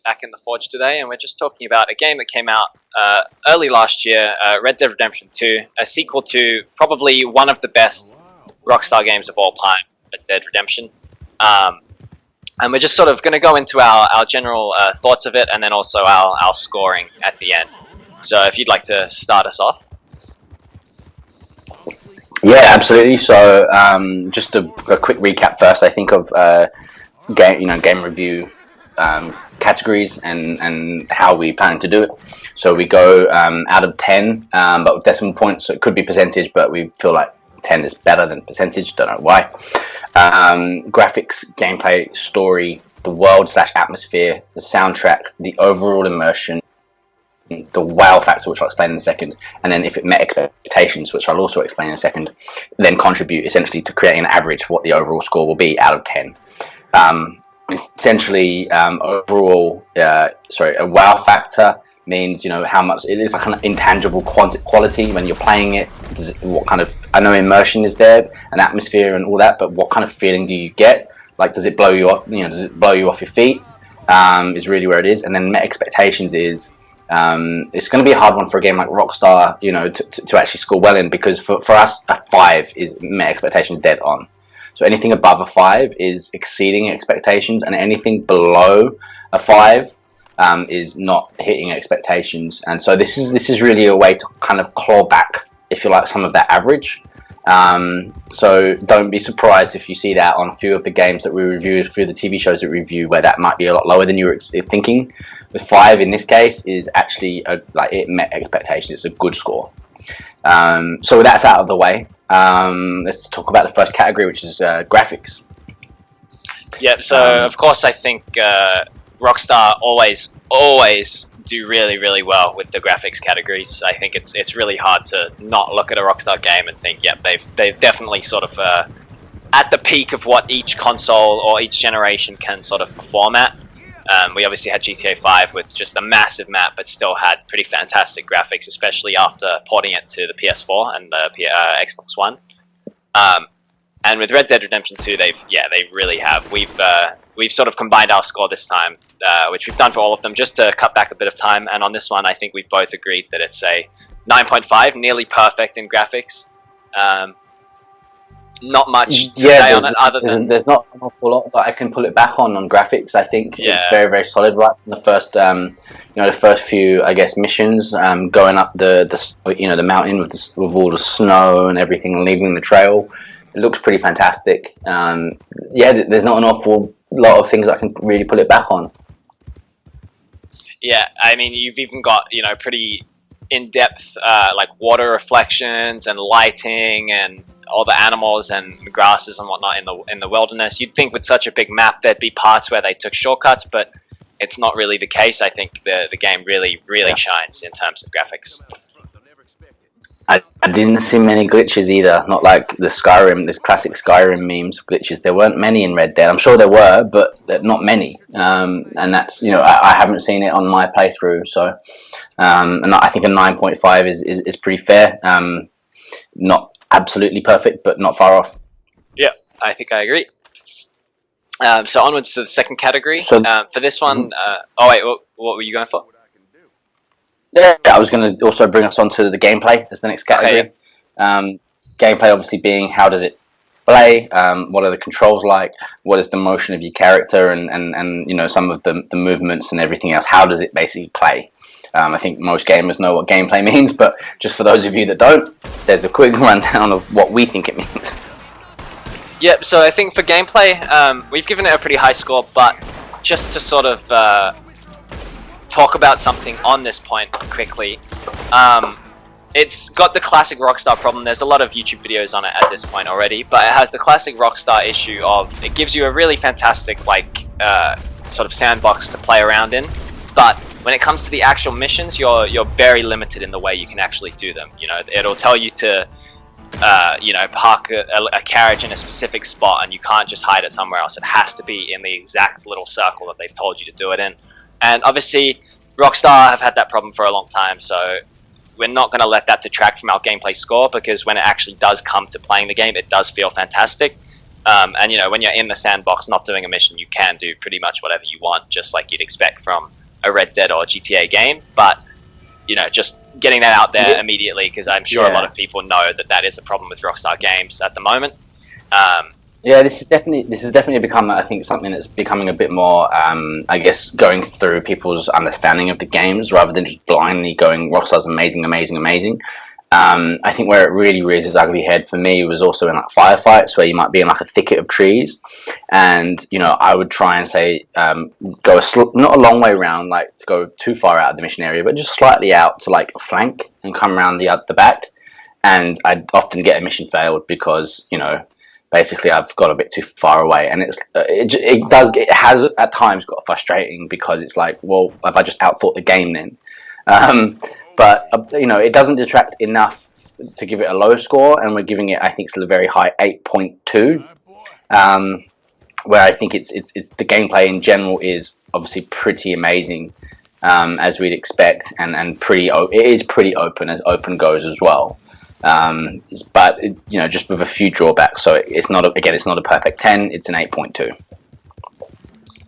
back in the Forge today, and we're just talking about a game that came out early last year, Red Dead Redemption 2, a sequel to probably one of the best Rockstar games of all time, Red Dead Redemption. And we're just sort of going to go into our general thoughts of it, and then also our scoring at the end. So if you'd like to start us off. Yeah, absolutely. So, just a quick recap first. I think of game review categories and how we plan to do it. So we go out of 10, but with decimal points. So it could be percentage, but we feel like 10 is better than percentage. Don't know why. Graphics, gameplay, story, the world / atmosphere, the soundtrack, the overall immersion, the wow factor, which I'll explain in a second, and then if it met expectations, which I'll also explain in a second, then contribute essentially to creating an average for what the overall score will be out of 10. Essentially, overall, a wow factor means, how much it is, a kind of intangible quality when you're playing it. What kind of, I know immersion is there, an atmosphere and all that, but what kind of feeling do you get? Like, does it blow you up? Does it blow you off your feet? Is really where it is. And then met expectations is, it's going to be a hard one for a game like Rockstar, to actually score well in, because for us, a 5 is met expectations dead on. So anything above a 5 is exceeding expectations, and anything below a 5 is not hitting expectations. And so this is really a way to kind of claw back, if you like, some of that average. So don't be surprised if you see that on a few of the games that we review, a few of the TV shows that we review, where that might be a lot lower than you were thinking. The 5 in this case is actually it met expectations. It's a good score. So that's out of the way. Let's talk about the first category, which is graphics. Yep. So of course, I think Rockstar always do really, really well with the graphics categories. I think it's really hard to not look at a Rockstar game and think, yep, they've definitely sort of at the peak of what each console or each generation can sort of perform at. We obviously had GTA 5 with just a massive map, but still had pretty fantastic graphics, especially after porting it to the PS4 and the Xbox One. And with Red Dead Redemption 2, they really have. We've sort of combined our score this time, which we've done for all of them, just to cut back a bit of time. And on this one, I think we've both agreed that it's a 9.5, nearly perfect in graphics. Not much to say on it other than there's not an awful lot that I can pull it back on graphics. I think it's very, very solid right from the first the first few, I guess, missions, going up the mountain with all the snow and everything, and leaving the trail. It looks pretty fantastic. There's not an awful lot of things I can really pull it back on. Yeah, I mean, you've even got pretty in-depth like water reflections and lighting and all the animals and grasses and whatnot in the wilderness. You'd think with such a big map there'd be parts where they took shortcuts, but it's not really the case. I think the game really shines in terms of graphics. I didn't see many glitches either. Not like the classic Skyrim memes glitches. There weren't many in Red Dead. I'm sure there were, but not many. And that's I haven't seen it on my playthrough. So, and I think a 9.5 is pretty fair. Not absolutely perfect, but not far off. Yeah, I think I agree. So onwards to the second category. So, for this one, what were you going for? Yeah, I was going to also bring us on to the gameplay as the next category. Okay. Gameplay obviously being, how does it play? What are the controls like? What is the motion of your character and some of the movements and everything else? How does it basically play? I think most gamers know what gameplay means, but just for those of you that don't, there's a quick rundown of what we think it means. Yep, so I think for gameplay, we've given it a pretty high score, but just to sort of talk about something on this point quickly, it's got the classic Rockstar problem. There's a lot of YouTube videos on it at this point already, but it has the classic Rockstar issue of it gives you a really fantastic sort of sandbox to play around in, but when it comes to the actual missions, you're very limited in the way you can actually do them. It'll tell you to park a carriage in a specific spot, and you can't just hide it somewhere else. It has to be in the exact little circle that they've told you to do it in. And obviously, Rockstar have had that problem for a long time, so we're not going to let that detract from our gameplay score, because when it actually does come to playing the game, it does feel fantastic. And you know, when you're in the sandbox, not doing a mission, you can do pretty much whatever you want, just like you'd expect from a Red Dead or GTA game. But you know, just getting that out there immediately, because I'm sure a lot of people know that that is a problem with Rockstar Games at the moment. Yeah, this is definitely become, I think, something that's becoming a bit more, I guess, going through people's understanding of the games rather than just blindly going Rockstar's amazing, amazing, amazing. I think where it really rears its ugly head for me was also in like firefights, where you might be in like a thicket of trees, and you know I would try and say go not a long way around, like to go too far out of the mission area, but just slightly out to like flank and come around the back, and I'd often get a mission failed because you know basically I've got a bit too far away, and it has at times got frustrating because it's like, well, have I just outthought the game then? But you know, it doesn't detract enough to give it a low score, and we're giving it, I think, still a very high 8.2. Where I think it's the gameplay in general is obviously pretty amazing, as we'd expect, and it is pretty open as open goes as well. But you know, just with a few drawbacks. So it's not a perfect 10. It's an 8.2.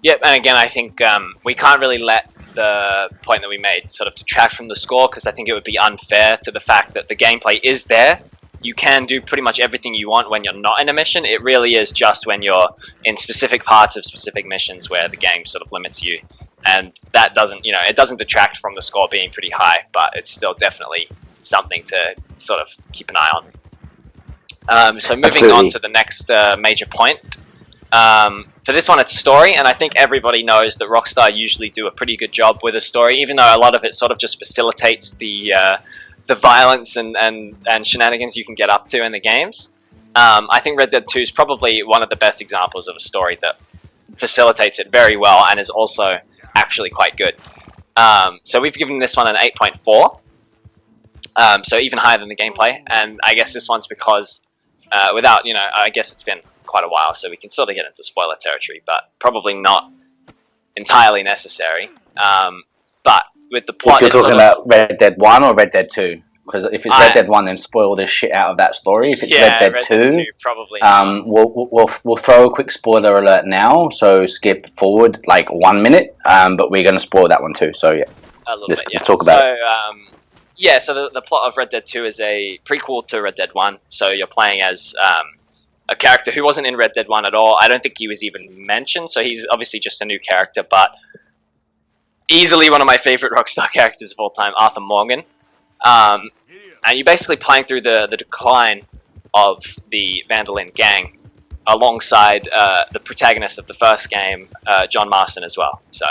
Yep, and again, I think we can't really let the point that we made sort of detract from the score, because I think it would be unfair to the fact that the gameplay is there. You can do pretty much everything you want when you're not in a mission. It really is just when you're in specific parts of specific missions where the game sort of limits you, and that doesn't, you know, it doesn't detract from the score being pretty high, but it's still definitely something to sort of keep an eye on. So moving Absolutely. on to the next major point. For this one, it's story, and I think everybody knows that Rockstar usually do a pretty good job with a story, even though a lot of it sort of just facilitates the violence and shenanigans you can get up to in the games. I think Red Dead 2 is probably one of the best examples of a story that facilitates it very well and is also actually quite good. So we've given this one an 8.4, so even higher than the gameplay, and I guess this one's because without, you know, I guess it's been quite a while, so we can sort of get into spoiler territory, but probably not entirely necessary. But with the plot, If you're talking about Red Dead 1 or Red Dead 2, because if it's Red Dead 1, then spoil the shit out of that story. If it's Red Dead 2, probably. We'll throw a quick spoiler alert now, so skip forward like 1 minute, but we're going to spoil that one too. So yeah, let's talk about it. So the plot of Red Dead 2 is a prequel to Red Dead 1. So you're playing as a character who wasn't in Red Dead 1 at all. I don't think he was even mentioned, so he's obviously just a new character, but easily one of my favorite Rockstar characters of all time, Arthur Morgan. And you're basically playing through the decline of the Van der Linde gang alongside the protagonist of the first game, John Marston, as well. So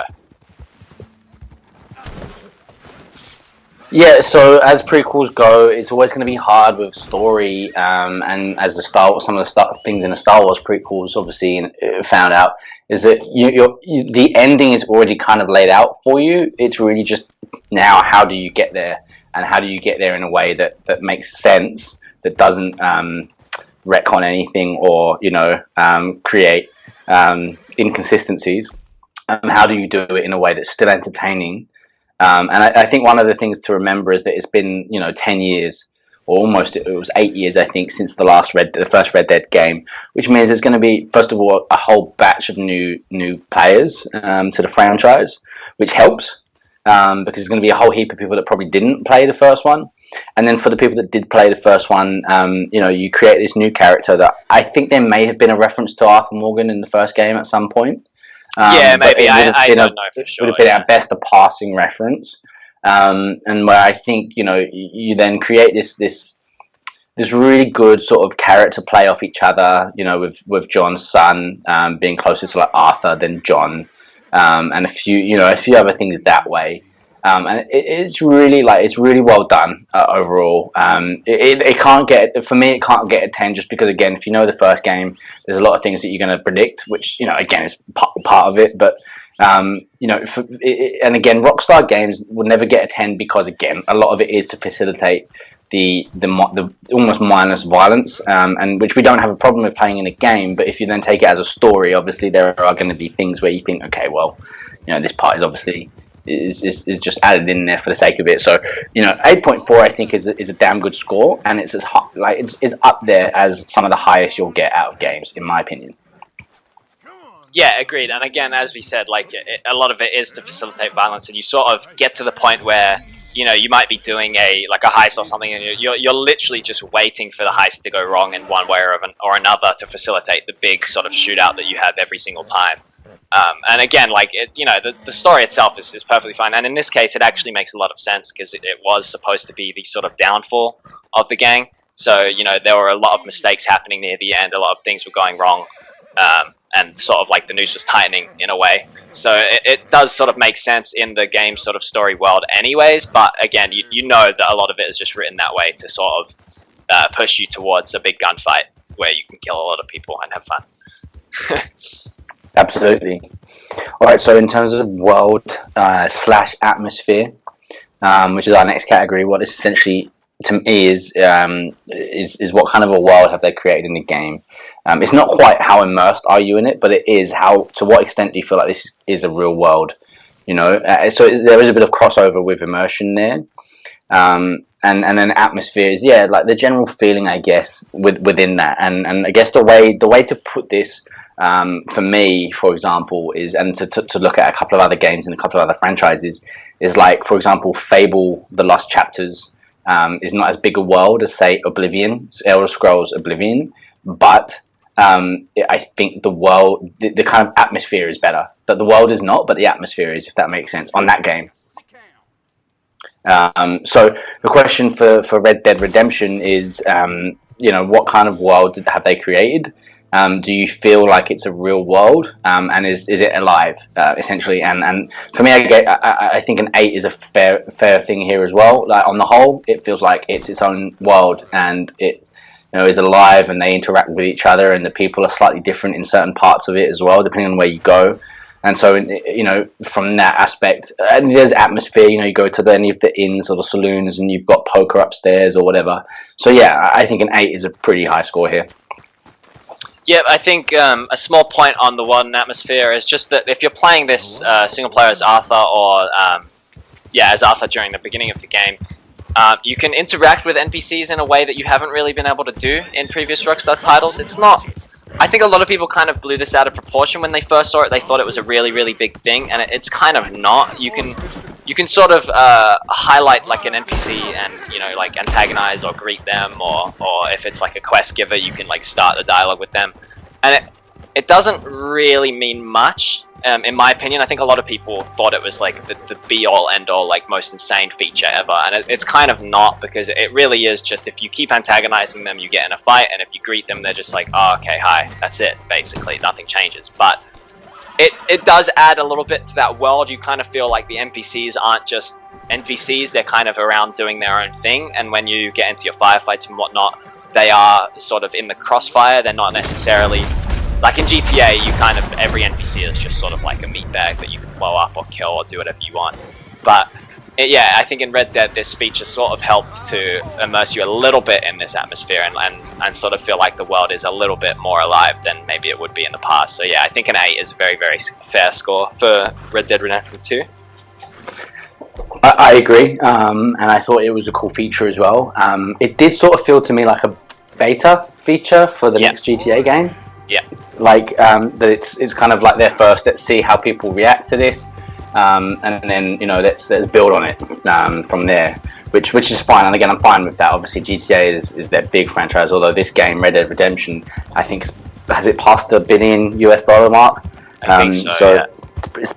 yeah, so as prequels go, it's always going to be hard with story, and as some of the things in the Star Wars prequels, obviously found out, is that the ending is already kind of laid out for you. It's really just now, how do you get there, and how do you get there in a way that makes sense, that doesn't retcon anything or create inconsistencies. How do you do it in a way that's still entertaining? And I think one of the things to remember is that it's been 10 years, or almost, it was 8 years, I think, since the first Red Dead game, which means there's going to be, first of all, a whole batch of new players to the franchise, which helps, because there's going to be a whole heap of people that probably didn't play the first one. And then for the people that did play the first one, you create this new character that I think there may have been a reference to Arthur Morgan in the first game at some point. Maybe. I don't know for sure. It would have been at best a passing reference, and where I think you then create this really good sort of character play off each other. With John's son being closer to like Arthur than John, and a few other things that way. And it's really well done overall. It can't get a 10 just because, again, if you know the first game, there's a lot of things that you're going to predict, which again is part of it. But and again, Rockstar games will never get a 10 because, again, a lot of it is to facilitate the almost mindless violence, and which we don't have a problem with playing in a game. But if you then take it as a story, obviously there are going to be things where you think, okay, well, this part is obviously is just added in there for the sake of it. So 8.4 I think is a damn good score, and it's as high, like it's up there as some of the highest you'll get out of games, in my opinion. Yeah, agreed. And again, as we said, like a lot of it is to facilitate violence, and you sort of get to the point where you might be doing a heist or something, and you're literally just waiting for the heist to go wrong in one way or another to facilitate the big sort of shootout that you have every single time. And again, like the story itself is perfectly fine, and in this case, it actually makes a lot of sense because it was supposed to be the sort of downfall of the gang. So there were a lot of mistakes happening near the end, a lot of things were going wrong. And sort of like the noose was tightening in a way. So it does sort of make sense in the game sort of story world anyways, but again, you know that a lot of it is just written that way to sort of push you towards a big gunfight where you can kill a lot of people and have fun. Absolutely. Alright, so in terms of world slash atmosphere, which is our next category, what this essentially to me is what kind of a world have they created in the game. It's not quite how immersed are you in it, but it is to what extent do you feel like this is a real world, so there is a bit of crossover with immersion there, and then atmosphere is like the general feeling, I guess, within that, and I guess the way to put this, for me, for example, is, and to look at a couple of other games and a couple of other franchises, is like, for example, Fable: The Lost Chapters is not as big a world as, say, Elder Scrolls Oblivion, but I think the world, the kind of atmosphere is better. But the world is not, but the atmosphere is, if that makes sense, on that game. So the question for Red Dead Redemption is, what kind of world have they created? Do you feel like it's a real world? And is it alive, essentially? And for me, I think an 8 is a fair thing here as well. Like, on the whole, it feels like it's its own world, and it is alive, and they interact with each other, and the people are slightly different in certain parts of it as well, depending on where you go. And so, from that aspect, and there's atmosphere. You go to any of the inns or the saloons, and you've got poker upstairs or whatever. So yeah, I think an 8 is a pretty high score here. Yeah, I think a small point on the world and atmosphere is just that if you're playing this single player as Arthur, or as Arthur during the beginning of the game, you can interact with NPCs in a way that you haven't really been able to do in previous Rockstar titles. It's not... I think a lot of people kind of blew this out of proportion when they first saw it. They thought it was a really, really big thing, and it's kind of not. You can sort of highlight like an NPC and like antagonize or greet them, or if it's like a quest giver, you can like start the dialogue with them, and it doesn't really mean much. In my opinion, I think a lot of people thought it was like the be-all, end-all, like most insane feature ever, and it's kind of not, because it really is just, if you keep antagonizing them, you get in a fight, and if you greet them, they're just like, oh, okay, hi, that's it, basically, nothing changes. But it does add a little bit to that world. You kind of feel like the NPCs aren't just NPCs, they're kind of around doing their own thing, and when you get into your firefights and whatnot, they are sort of in the crossfire. They're not necessarily... Like in GTA, every NPC is just sort of like a meatbag that you can blow up or kill or do whatever you want. But I think in Red Dead, this feature sort of helped to immerse you a little bit in this atmosphere and sort of feel like the world is a little bit more alive than maybe it would be in the past. So yeah, I think an 8 is a very, very fair score for Red Dead Redemption 2. I agree, and I thought it was a cool feature as well. It did sort of feel to me like a beta feature for the next GTA game. Yeah. Like that it's kind of like their first. Let's see how people react to this, and then let's build on it from there, which is fine. And again, I'm fine with that. Obviously, GTA is their big franchise. Although this game, Red Dead Redemption, I think has it passed the $1 billion mark? I think so. Yeah. It's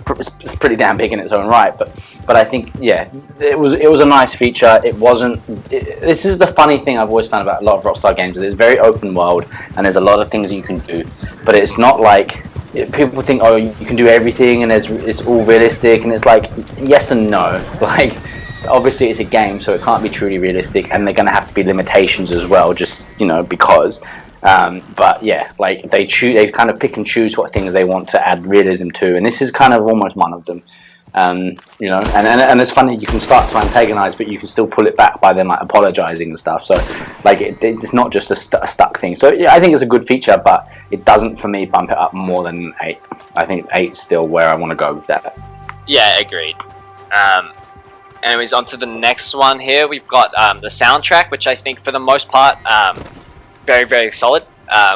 pretty damn big in its own right, but I think it was a nice feature. It wasn't. This is the funny thing I've always found about a lot of Rockstar games. Is it's very open world, and there's a lot of things that you can do, but it's not like people think, oh, you can do everything, and it's all realistic, and it's like yes and no. Like obviously it's a game, so it can't be truly realistic, and they're going to have to be limitations as well, just because. But yeah, like they kind of pick and choose what things they want to add realism to, and this is kind of almost one of them. And it's funny, you can start to antagonize, but you can still pull it back by them like apologizing and stuff. So like it's not just a stuck thing. So yeah, I think it's a good feature, but it doesn't for me bump it up more than 8. I think 8's still where I want to go with that. Yeah, agreed. Anyways, on to the next one here. We've got the soundtrack, which I think for the most part, very, very solid.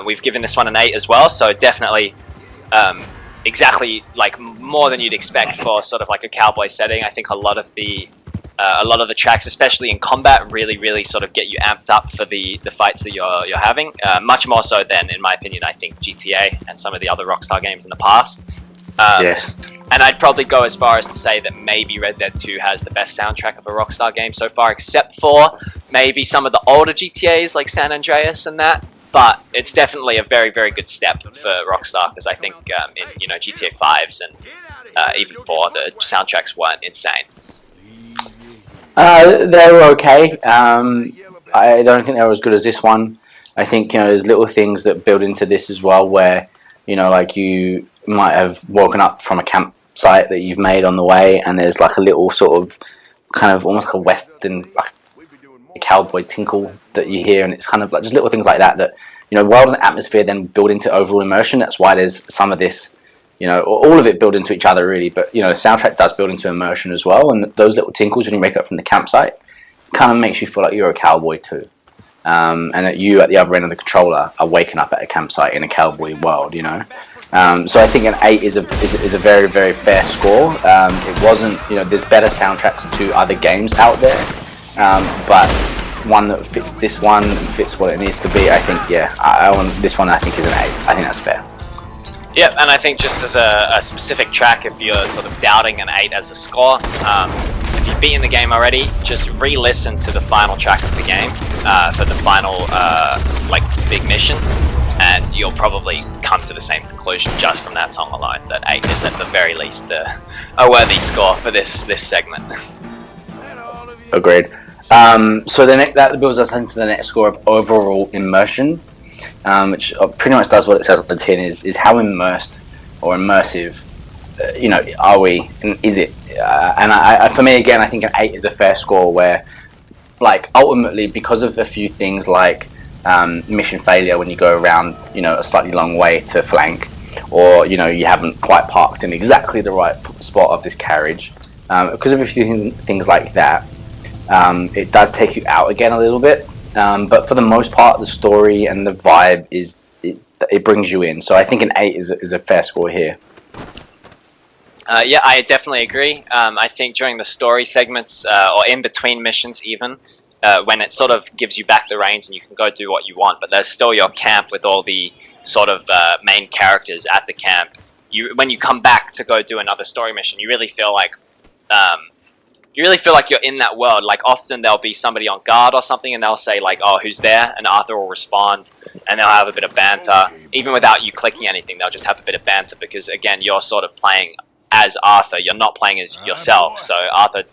We've given this one an 8 as well, so definitely exactly like more than you'd expect for sort of like a cowboy setting. I think a lot of the tracks, especially in combat, really sort of get you amped up for the fights that you're having. Much more so than, in my opinion, I think GTA and some of the other Rockstar games in the past. Yes. And I'd probably go as far as to say that maybe Red Dead 2 has the best soundtrack of a Rockstar game so far, except for maybe some of the older GTAs like San Andreas and that. But it's definitely a very, very good step for Rockstar, because I think in GTA 5s and even 4, the soundtracks weren't insane. They were okay. I don't think they were as good as this one. I think there's little things that build into this as well, where like you might have woken up from a campsite that you've made on the way, and there's like a little sort of kind of almost like a western like a cowboy tinkle that you hear, and it's kind of like just little things like that world and atmosphere then build into overall immersion. That's why there's some of this, all of it build into each other really, but the soundtrack does build into immersion as well, and those little tinkles when you wake up from the campsite kind of makes you feel like you're a cowboy too. And that you at the other end of the controller are waking up at a campsite in a cowboy world, So I think an 8 is a very, very fair score. It wasn't, there's better soundtracks to other games out there, but one that fits this one and fits what it needs to be. I think, I want this one. I think is an 8. I think that's fair. Yep, and I think just as a specific track, if you're sort of doubting an 8 as a score, if you've beaten the game already, just re-listen to the final track of the game for the final big mission, and you'll probably come to the same conclusion just from that song alone, that 8 is at the very least a worthy score for this segment. Agreed. So that builds us into the next score of overall immersion, which pretty much does what it says on the tin, is how immersed or immersive are we, and is it? And I for me again, I think an 8 is a fair score, where like ultimately because of a few things like mission failure when you go around a slightly long way to flank, or you haven't quite parked in exactly the right spot of this carriage, because of a few things like that, it does take you out again a little bit, but for the most part the story and the vibe it brings you in. So I think an 8 is a fair score here. Yeah, I definitely agree. I think during the story segments, or in between missions even, when it sort of gives you back the reins and you can go do what you want, but there's still your camp with all the sort of main characters at the camp. When you come back to go do another story mission, you really feel like you're in that world. Like often there'll be somebody on guard or something, and they'll say like, "Oh, who's there?" And Arthur will respond, and they'll have a bit of banter, even without you clicking anything. They'll just have a bit of banter because again, you're sort of playing as Arthur. You're not playing as yourself. So Arthur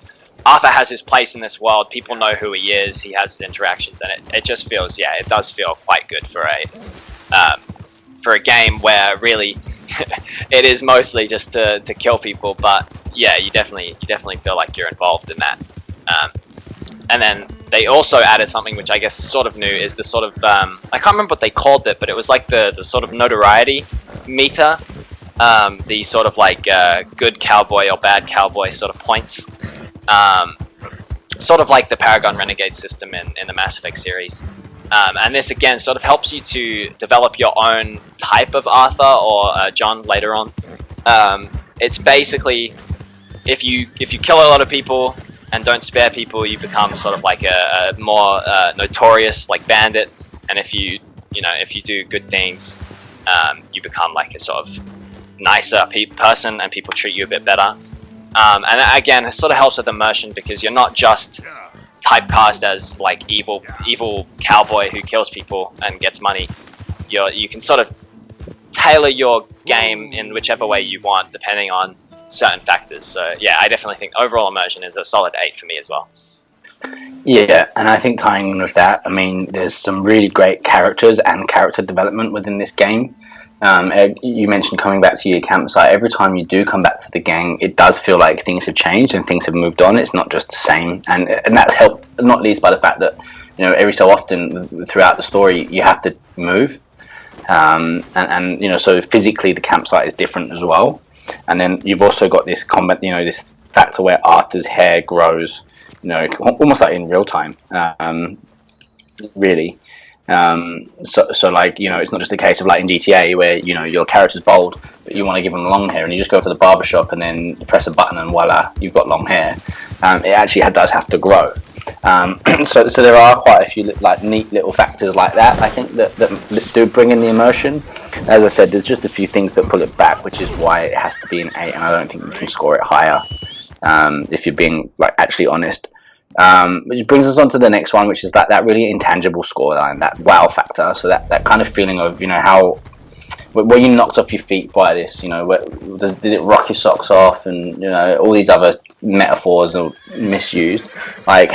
has his place in this world. People know who he is. He has his interactions, and it just feels, it does feel quite good for a game where really it is mostly just to kill people. But yeah, you definitely feel like you're involved in that. And then they also added something which I guess is sort of new, is the sort of I can't remember what they called it, but it was like the sort of notoriety meter. The sort of like good cowboy or bad cowboy sort of points, sort of like the Paragon Renegade system in the Mass Effect series, and this again sort of helps you to develop your own type of Arthur or John later on. It's basically if you kill a lot of people and don't spare people, you become sort of like a more notorious like bandit, and if you do good things, you become like a sort of nicer person and people treat you a bit better. And again, it sort of helps with immersion because you're not just typecast as like evil cowboy who kills people and gets money. You can sort of tailor your game in whichever way you want depending on certain factors. So yeah, I definitely think overall immersion is a solid 8 for me as well. Yeah, and I think tying in with that, I mean, there's some really great characters and character development within this game. You mentioned coming back to your campsite. Every time you do come back to the game, it does feel like things have changed and things have moved on. It's not just the same, and that's helped not least by the fact that every so often throughout the story you have to move, and so physically the campsite is different as well. And then you've also got this combat, this factor where Arthur's hair grows, almost like in real time. Really. So like, it's not just a case of like in GTA where, your character's bald, but you want to give them long hair and you just go to the barber shop and then press a button and voila, you've got long hair. It actually does have to grow. So there are quite a few like neat little factors like that, I think, that do bring in the immersion. As I said, there's just a few things that pull it back, which is why it has to be an 8, and I don't think you can score it higher, if you're being like actually honest. Which brings us on to the next one, which is that really intangible scoreline, that wow factor. So that kind of feeling of, how, were you knocked off your feet by this? Did it rock your socks off? And, all these other metaphors are misused. Like,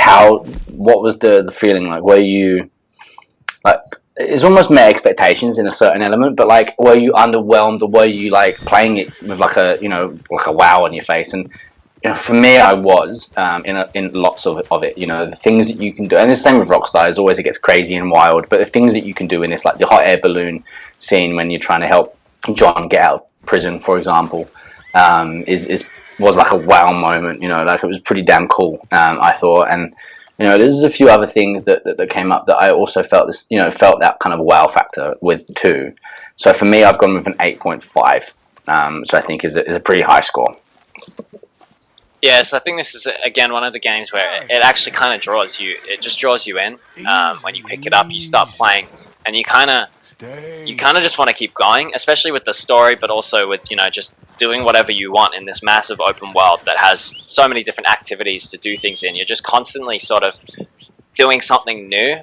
what was the feeling like? Were you, like, it's almost met expectations in a certain element, but like, were you underwhelmed, or were you like playing it with like a wow on your face? And for me, I was in lots of it. The things that you can do, and the same with Rockstar. As always, it gets crazy and wild. But the things that you can do in this, like the hot air balloon scene when you're trying to help John get out of prison, for example, was like a wow moment. Like it was pretty damn cool. I thought, and there's a few other things that came up that I also felt felt that kind of wow factor with too. So for me, I've gone with an 8.5. So I think is a pretty high score. Yeah, so I think this is, again, one of the games where it actually kind of draws you. It just draws you in. When you pick it up, you start playing, and you kind of just want to keep going, especially with the story, but also with, just doing whatever you want in this massive open world that has so many different activities to do things in. You're just constantly sort of doing something new,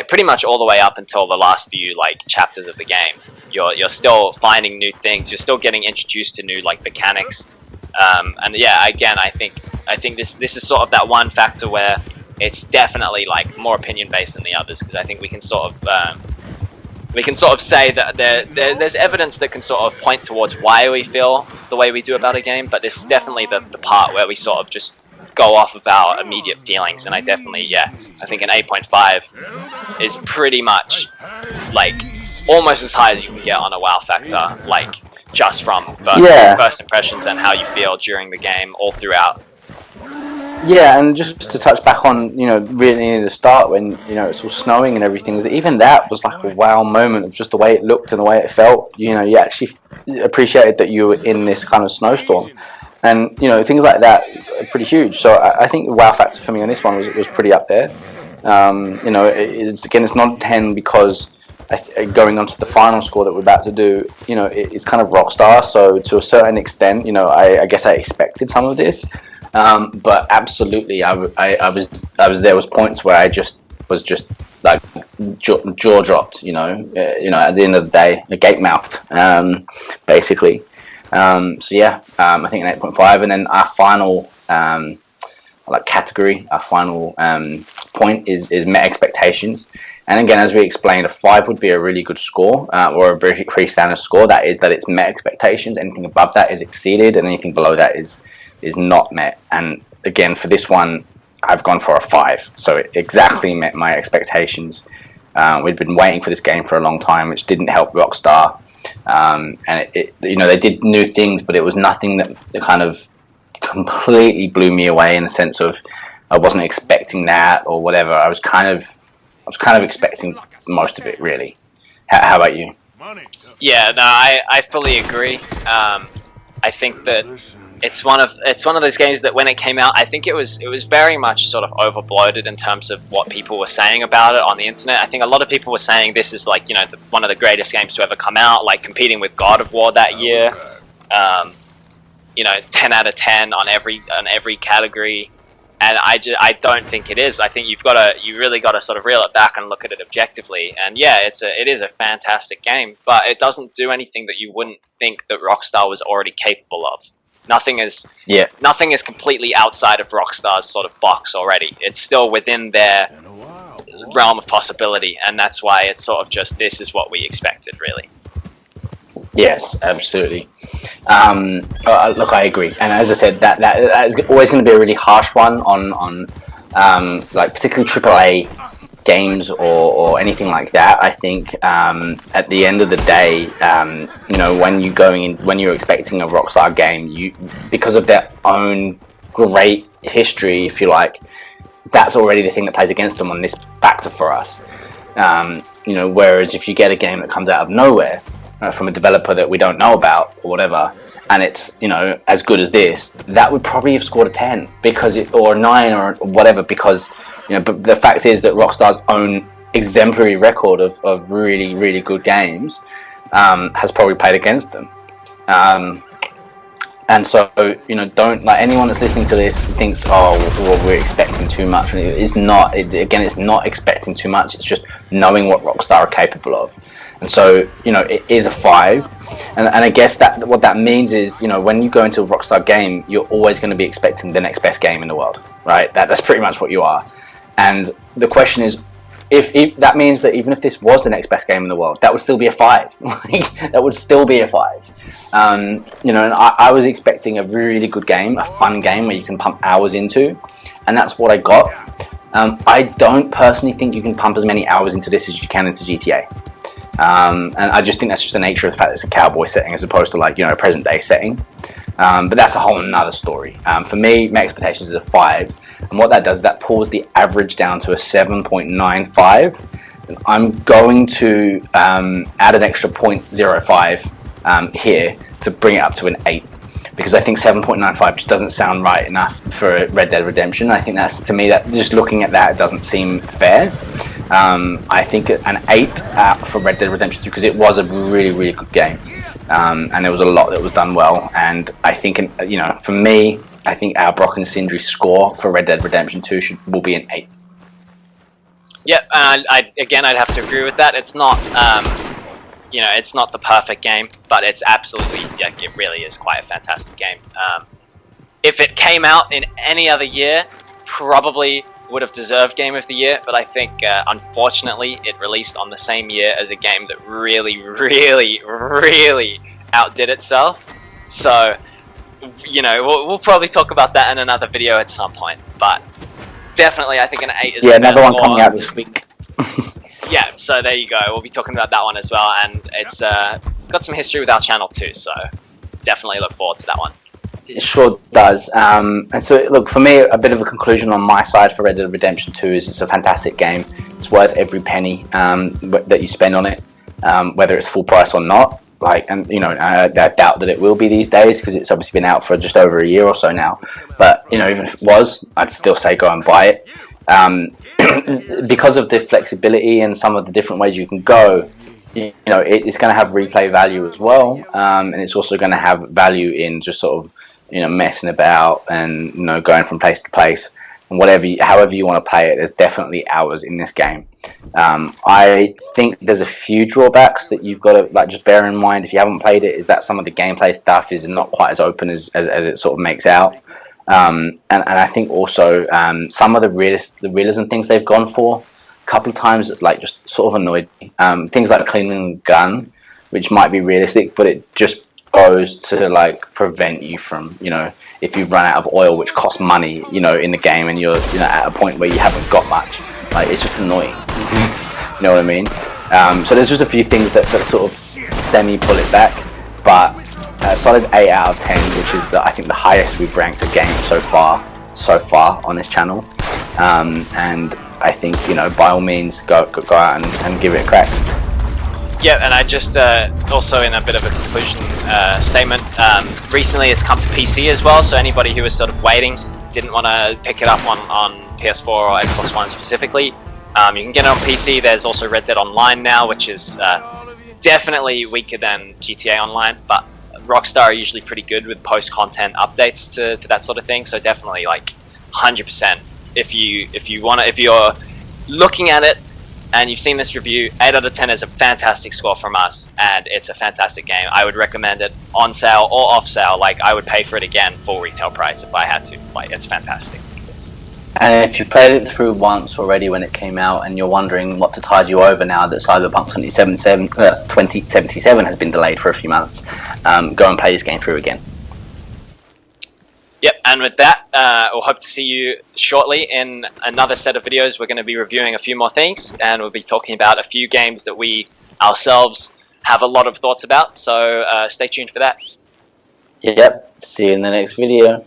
pretty much all the way up until the last few like chapters of the game. You're still finding new things. You're still getting introduced to new like mechanics. And yeah, again, I think this is sort of that one factor where it's definitely like more opinion based than the others, because I think we can sort of say that there's evidence that can sort of point towards why we feel the way we do about a game, but this is definitely the part where we sort of just go off of our immediate feelings. And I think an 8.5 is pretty much like almost as high as you can get on a wow factor, like just from first impressions and how you feel during the game all throughout. Yeah, and just to touch back on, really near the start when, it's all snowing and everything, even that was like a wow moment of just the way it looked and the way it felt. You actually appreciated that you were in this kind of snowstorm. And, things like that are pretty huge. So I think the wow factor for me on this one was pretty up there. It's not a 10 because going on to the final score that we're about to do, it's kind of Rockstar. So to a certain extent, I guess I expected some of this. But absolutely, I was there was points where I was just like jaw dropped, at the end of the day, a gape mouthed, basically. So yeah, I think an 8.5, and then our final category, our final point is met expectations. And again, as we explained, a 5 would be a really good score, or a very standard score. That it's met expectations. Anything above that is exceeded, and anything below that is not met. And again, for this one, I've gone for a 5. So it exactly met my expectations. We'd been waiting for this game for a long time, which didn't help Rockstar. And they did new things, but it was nothing that kind of completely blew me away in the sense of I wasn't expecting that or whatever. I was kind of expecting most of it, really. How about you? Yeah, no, I fully agree. I think that it's one of those games that when it came out, I think it was very much sort of overbloated in terms of what people were saying about it on the internet. I think a lot of people were saying this is like one of the greatest games to ever come out, like competing with God of War that year. 10 out of 10 on every category. And I don't think it is. I think you really got to sort of reel it back and look at it objectively. And yeah, it is a fantastic game, but it doesn't do anything that you wouldn't think that Rockstar was already capable of. Nothing is completely outside of Rockstar's sort of box already. It's still within their realm of possibility, and that's why it's sort of just this is what we expected, really. Yes, absolutely. Look, I agree, and as I said, that is always going to be a really harsh one on like particularly AAA games or anything like that. I think at the end of the day, when you're expecting a Rockstar game, because of their own great history, if you like, that's already the thing that plays against them on this factor for us. You know, whereas if you get a game that comes out of nowhere from a developer that we don't know about or whatever, and it's, you know, as good as this, that would probably have scored a 10 because or a 9 or whatever, because, you know, but the fact is that Rockstar's own exemplary record of really, really good games has probably played against them. And so, you know, don't, like, anyone that's listening to this thinks, oh, well, we're expecting too much. It's not. Again, it's not expecting too much. It's just knowing what Rockstar are capable of. And so, you know, it is a 5. And I guess that what that means is, you know, when you go into a Rockstar game, you're always going to be expecting the next best game in the world, right? That's pretty much what you are. And the question is, if that means that even if this was the next best game in the world, that would still be a 5. That would still be a 5. You know, and I was expecting a really good game, a fun game where you can pump hours into, and that's what I got. I don't personally think you can pump as many hours into this as you can into GTA. And I just think that's just the nature of the fact that it's a cowboy setting as opposed to, like, you know, a present day setting. But that's a whole another story. For me, my expectations is a 5. And what that does, that pulls the average down to a 7.95. And I'm going to add an extra 0.05 here to bring it up to an 8. Because I think 7.95 just doesn't sound right enough for Red Dead Redemption. I think that's, to me, that just looking at that, doesn't seem fair. I think an 8 for Red Dead Redemption 2, because it was a really, really good game. And there was a lot that was done well. And I think, you know, for me, I think our Brock and Sindri score for Red Dead Redemption 2 will be an 8. Yep, I'd have to agree with that. It's not, you know, it's not the perfect game, but it's absolutely, yeah, it really is quite a fantastic game. If it came out in any other year, probably would have deserved Game of the Year, but I think, unfortunately, it released on the same year as a game that really, really, really outdid itself. So, you know, we'll probably talk about that in another video at some point, but definitely I think an 8 is another one coming out this week. Yeah, so there you go. We'll be talking about that one as well, and it's got some history with our channel too, so definitely look forward to that one. It sure does. And so, look, for me, a bit of a conclusion on my side for Red Dead Redemption 2 is it's a fantastic game. It's worth every penny that you spend on it, whether it's full price or not. Like, and you know, I doubt that it will be these days because it's obviously been out for just over a year or so now. But you know, even if it was, I'd still say go and buy it. Because of the flexibility and some of the different ways you can go, you know, it's going to have replay value as well, and it's also going to have value in just sort of, you know, messing about and, you know, going from place to place and however you want to play it. There's definitely hours in this game. I think there's a few drawbacks that you've got to, like, just bear in mind if you haven't played it, is that some of the gameplay stuff is not quite as open as it sort of makes out. And I think also some of the realism things they've gone for a couple of times, like, just sort of annoyed me. Things like cleaning the gun, which might be realistic, but it just goes to, like, prevent you from, you know, if you've run out of oil, which costs money, you know, in the game, and you're, you know, at a point where you haven't got much, like, it's just annoying. You know what I mean? So there's just a few things that sort of semi pull it back, but a solid 8 out of 10, which is I think the highest we've ranked a game so far on this channel. And I think, you know, by all means, go out and give it a crack. Yeah, and I just also, in a bit of a conclusion statement, recently it's come to PC as well, so anybody who was sort of waiting, didn't want to pick it up on PS4 or Xbox One specifically, you can get it on PC. There's also Red Dead Online now, which is definitely weaker than GTA Online, but Rockstar are usually pretty good with post-content updates to that sort of thing, so definitely, like, 100%. If you're looking at it and you've seen this review, 8 out of 10 is a fantastic score from us, and it's a fantastic game. I would recommend it on sale or off sale. Like, I would pay for it again full retail price if I had to. Like, it's fantastic. And if you played it through once already when it came out and you're wondering what to tide you over now that Cyberpunk 2077 has been delayed for a few months, go and play this game through again. Yep, and with that, we'll hope to see you shortly in another set of videos. We're going to be reviewing a few more things, and we'll be talking about a few games that we ourselves have a lot of thoughts about, so stay tuned for that. Yep, see you in the next video.